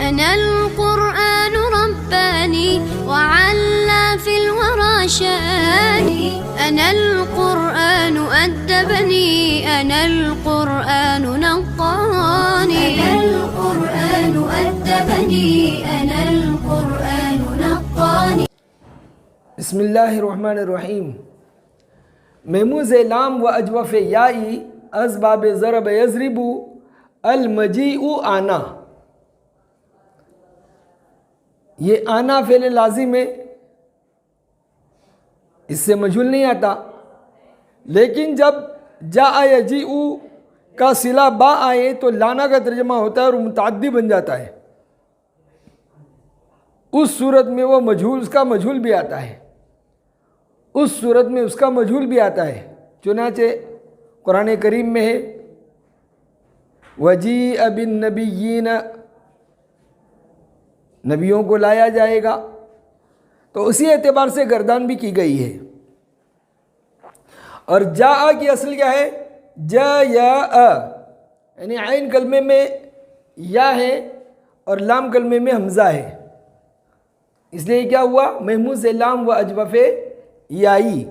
أنا القرآن رباني وعلى في الورى شاني أنا القرآن أدبني أنا القرآن نقاني أنا القرآن أدبني أنا القرآن نقاني. بسم اللہ الرحمن الرحیم. مہموز لام و اجوف یائی از باب ضرب یضرب المجیء آنا. یہ آنا فعل لازم ہے، اس سے مجہول نہیں آتا، لیکن جب جاء یجیء کا صلہ با آئے تو لانا کا ترجمہ ہوتا ہے اور متعدی بن جاتا ہے. اس صورت میں وہ مجہول، اس کا مجہول بھی آتا ہے، اس صورت میں اس کا مجہول بھی آتا ہے. چنانچہ قرآن کریم میں ہے وَجِیءَ بِالنَّبِیِّینَ، نبیوں کو لایا جائے گا، تو اسی اعتبار سے گردان بھی کی گئی ہے. اور جاء کی اصل کیا ہے؟ جاء، یعنی عین کلمے میں یا ہے اور لام کلمے میں حمزہ ہے، اس لیے کیا ہوا؟ محموز لام و اجوف یائی.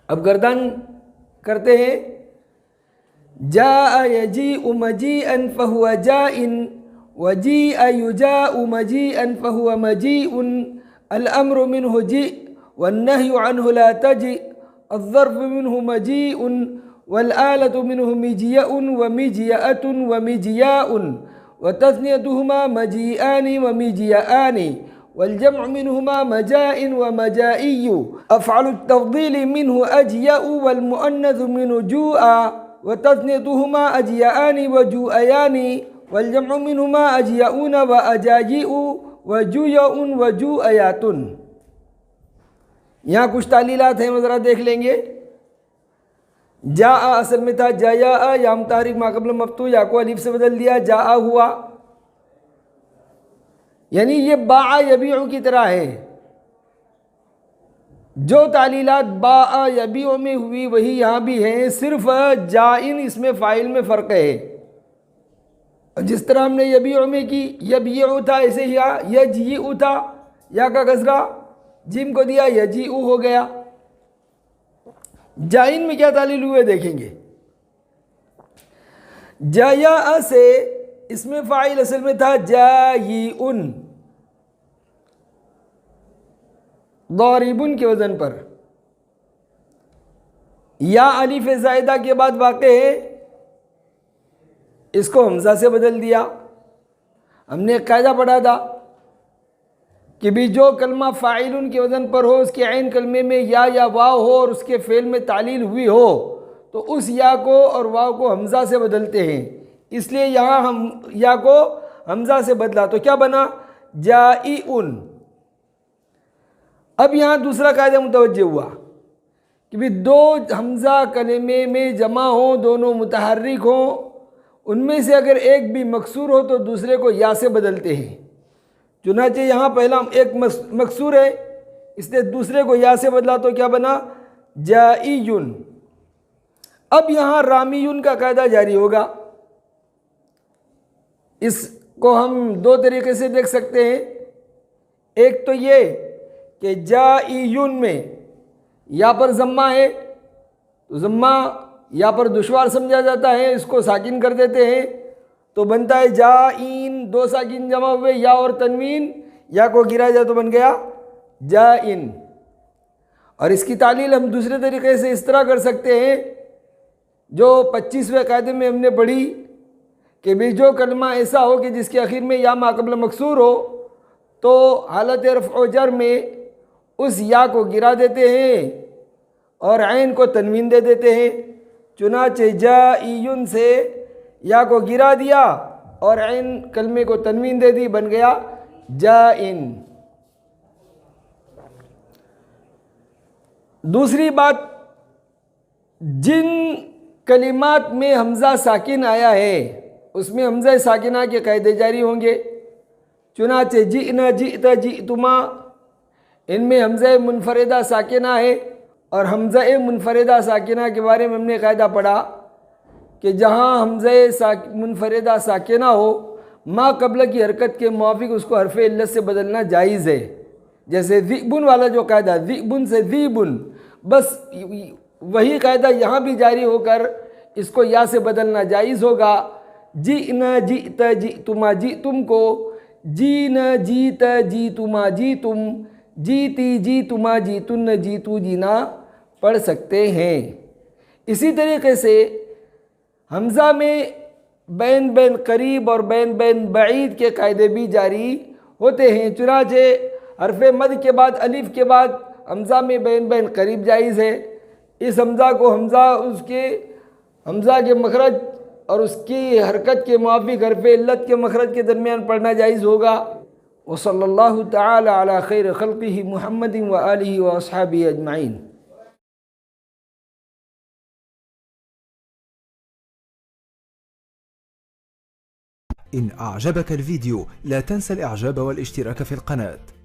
اب گردان کرتے ہیں جاء یجیء مجیئا فہو جائن وجیء یجاء مجیئا فہو مجیء الامر منہ جیء والنہی عنہ لا تجیء الظرف منہ مجیء والآلة منہ مجیئ ومجیئۃ ومجیاء وتثنیتہما مجیئان ومجیئان والجمع منہما مجاء ومجائي افعل التفضیل منہ اجیأ والمؤنث منہ جوءا وتثنیتہما اجیئان وجوئیان والجمع منہما اجیئون واجاجیء وجویء وجوئیات. یہاں کچھ تعلیلات ہیں، ذرا دیکھ لیں گے. جاء اصل میں تھا جایا، یا متحرک ما قبل مفتوح یا کو الف سے بدل دیا، جاء ہوا، یعنی یہ باع یبیع کی طرح ہے. جو تعلیلات باع یبیع میں ہوئی وہی یہاں بھی ہیں، صرف جائن اس میں فاعل میں فرق ہے. جس طرح ہم نے یبیع میں کی، یبیع تھا، ایسے ہی یجیء تھا، یا کا کسرہ جیم کو دیا یجیء ہو گیا. جائن میں کیا تعلیل ہوئے دیکھیں گے. جایا سے اس میں فاعل اصل میں تھا جائیئن، ضاربن کے وزن پر، یا الف زائدہ کے بعد واقع ہے، اس کو حمزہ سے بدل دیا. ہم نے ایک قاعدہ پڑھا تھا کہ بھی جو کلمہ فاعلن کے وزن پر ہو، اس کے عین کلمے میں یا واو ہو اور اس کے فعل میں تعلیل ہوئی ہو، تو اس یا کو اور واو کو حمزہ سے بدلتے ہیں. اس لیے یہاں ہم یا کو حمزہ سے بدلا تو کیا بنا؟ جائعن. اب یہاں دوسرا قاعدہ متوجہ ہوا کہ بھی دو حمزہ کلمے میں جمع ہوں، دونوں متحرک ہوں، ان میں سے اگر ایک بھی مکسور ہو تو دوسرے کو یا سے بدلتے ہیں. چنانچہ یہاں پہلا ایک مکسور ہے، اس نے دوسرے کو یا سے بدلا تو کیا بنا؟ جائعن. اب یہاں رامیون کا قاعدہ جاری ہوگا. اس کو ہم دو طریقے سے دیکھ سکتے ہیں. ایک تو یہ کہ جائعن میں یا پر ضمہ ہے تو ضمہ یا پر دشوار سمجھا جاتا ہے، اس کو ساکن کر دیتے ہیں تو بنتا ہے جائن. دو ساکن جمع ہوئے، یا اور تنوین، یا کو گرا جائے تو بن گیا جائن. اور اس کی تعلیل ہم دوسرے طریقے سے اس طرح کر سکتے ہیں جو 25ویں قاعدے میں ہم نے پڑھی کہ بھی جو کلمہ ایسا ہو کہ جس کے آخر میں یا ما قبل مکسور ہو تو حالت رفع و جر میں اس یا کو گرا دیتے ہیں اور عین کو تنوین دے دیتے ہیں. چنانچہ جائعن سے یا کو گرا دیا اور عین کلمے کو تنوین دے دی، بن گیا جائن. دوسری بات، جن کلمات میں حمزہ ساکن آیا ہے اس میں حمزہ ساکنہ کے قاعدے جاری ہوں گے. چنانچہ جئنا جئتا جئتما، ان میں حمزہ منفردہ ساکنہ ہے، اور حمزہ منفردہ ساکنہ کے بارے میں ہم نے قاعدہ پڑھا کہ جہاں حمزہ منفردہ ساکنہ ہو ما قبل کی حرکت کے موافق اس کو حرف علت سے بدلنا جائز ہے. جیسے ذئبن والا جو قاعدہ، ذئبن سے ذیبن، بس وہی قاعدہ یہاں بھی جاری ہو کر اس کو یا سے بدلنا جائز ہوگا. جئنا جئت جئتما جئتم کو جینا جیت جیتما جیتم، جیتی جیتما جیتن جیتو جینا پڑھ سکتے ہیں. اسی طریقے سے حمزہ میں بین بین قریب اور بین بین بعید کے قاعدے بھی جاری ہوتے ہیں. چنانچہ حرف مد کے بعد الف کے بعد حمزہ میں بین بین قریب جائز ہے. اس حمزہ کو حمزہ کے مخرج اور اس کی حرکت کے موافق حرف علت کے مخرج کے درمیان پڑھنا جائز ہوگا. وصلی اللہ تعالی علی خیر خلقہ محمد وآلہ واصحابہ اجمعین. إن أعجبك الفيديو لا تنسى الإعجاب والاشتراك في القناة.